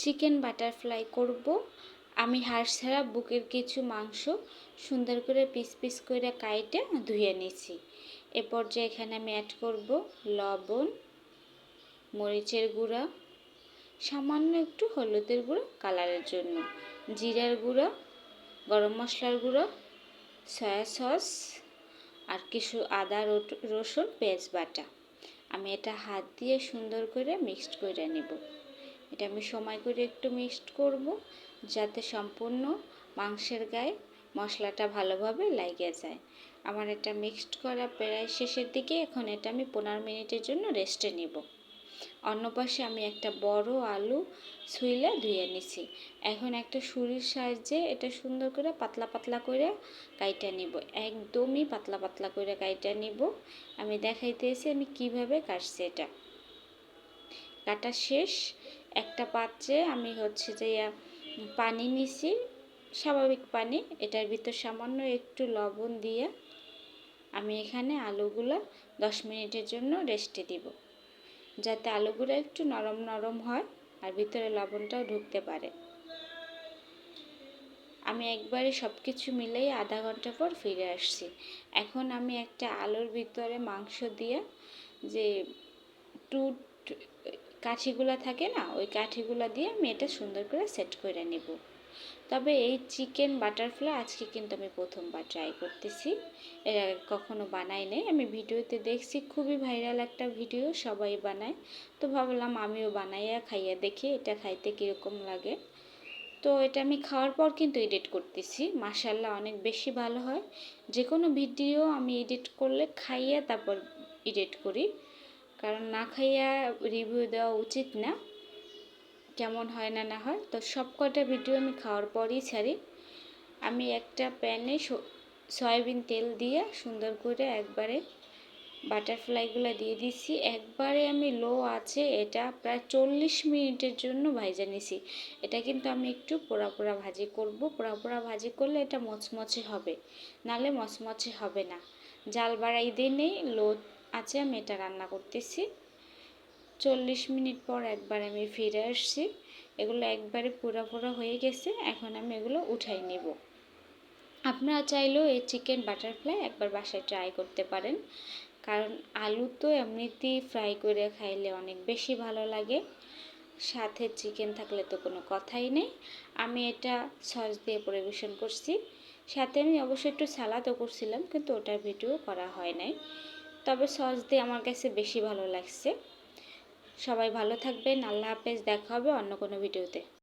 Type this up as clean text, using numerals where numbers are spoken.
Chicken butterfly করব। আমি হাড় ছাড়া বুকের কিছু মাংস সুন্দর করে পিস পিস করে কাইটে ধুয়ে নিছি। এ পর্যায়ে এখানে আমি অ্যাড করব লবণ, মরিচের গুঁড়া, সামান্য একটু হলুদের গুঁড়ো কালারের জন্য, জিরার গুঁড়ো, গরম মশলার গুঁড়ো, সয়া সস আর কিছু আদা রসুন পেঁয়াজ বাটা। আমি এটা হাত দিয়ে সুন্দর করে মিক্সড করে নেব। এটা আমি সময় করে একটু মিক্সড করব যাতে সম্পূর্ণ মাংসের গায়ে মশলাটা ভালোভাবে লাগিয়ে যায়। আমার এটা মিক্সড করা প্রায় শেষের দিকে। এখন এটা আমি 15 মিনিটের জন্য রেস্টে নেব। অন্য পাশে আমি একটা বড় আলু ছুইলে ধুয়ে নিছি। এখন একটা ছুরির সাহায্যে এটা সুন্দর করে পাতলা পাতলা করে কাইটা নিব। একদমই পাতলা পাতলা করে কাইটা নিব। আমি দেখাইতেছি আমি কিভাবে কাটছি। এটা কাটা শেষ। একটা পাত্রে আমি যে পানি নিছি, স্বাভাবিক পানি। এটার ভিতর সামান্য একটু লবণ দিয়ে আমি এখানে আলুগুলো 10 মিনিটের জন্য রেস্টে দিব, যাতে আলুগুলো একটু নরম নরম হয় আর ভিতরে লবণটাও ঢুকতে পারে। আমি একবারে সব কিছু মিলেই আধা ঘন্টা পর ফিরে আসছি। এখন আমি একটা আলুর ভিতরে মাংস দিয়ে যে কাঠিগুলো থাকে না, ওই কাঠিগুলো দিয়ে আমি এটা সুন্দর করে সেট করে নেব। তবে এই চিকেন বাটারফ্লাই আজকে কিন্তু আমি প্রথমবার ট্রাই করতেছি, এর আগে কখনো বানাই নাই। আমি ভিডিওতে দেখছি, খুবই ভাইরাল একটা ভিডিও, সবাই বানায়, তো ভাবলাম আমিও বানাইয়া খাইয়া দেখি এটা খাইতে কীরকম লাগে। তো এটা আমি খাওয়ার পর কিন্তু এডিট করতেছি, মাশাআল্লাহ অনেক বেশি ভালো হয়। যে কোনো ভিডিও আমি এডিট করলে খাইয়া তারপর এডিট করি, কারণ না খাইয়া রিভিউ দেওয়া উচিত না, কেমন হয় না না হয়। তো সব কটা ভিডিও আমি খাওয়ার পরই ছাড়ি। আমি একটা প্যানে সয়াবিন তেল দিয়ে সুন্দর করে একবারে বাটারফ্লাইগুলো দিয়ে দিছি। একবারে আমি লো আছে এটা প্রায় 40 মিনিটের জন্য ভাজা নিছি। এটা কিন্তু আমি একটু পোড়া পোড়া ভাজি করব। পোড়া পোড়া ভাজি করলে এটা মচমচে হবে, নালে মচমচে হবে না। জাল বাড়াই দিয়ে নেই, লো আছে আমি এটা রান্না করতেছি। 40 মিনিট পর একবার আমি ফিরে আসছি। এগুলো একবারে পোড়া পোড়া হয়ে গেছে। এখন আমি এগুলো উঠাই নেব। আপনারা চাইলেও এই চিকেন বাটারফ্লাই একবার বাসায় ট্রাই করতে পারেন, কারণ আলু তো এমনিতেই ফ্রাই করে খাইলে অনেক বেশি ভালো লাগে, সাথে চিকেন থাকলে তো কোনো কথাই নেই। আমি এটা সস দিয়ে পরিবেশন করছি, সাথে আমি অবশ্যই একটু সালাদও করছিলাম, কিন্তু ওটার ভিডিও করা হয় নাই। তবে সস দিয়ে আমার কাছে বেশি ভালো লাগছে। সবাই ভালো থাকবেন, আল্লাহ হাফেজ, দেখা হবে অন্য কোনো ভিডিওতে।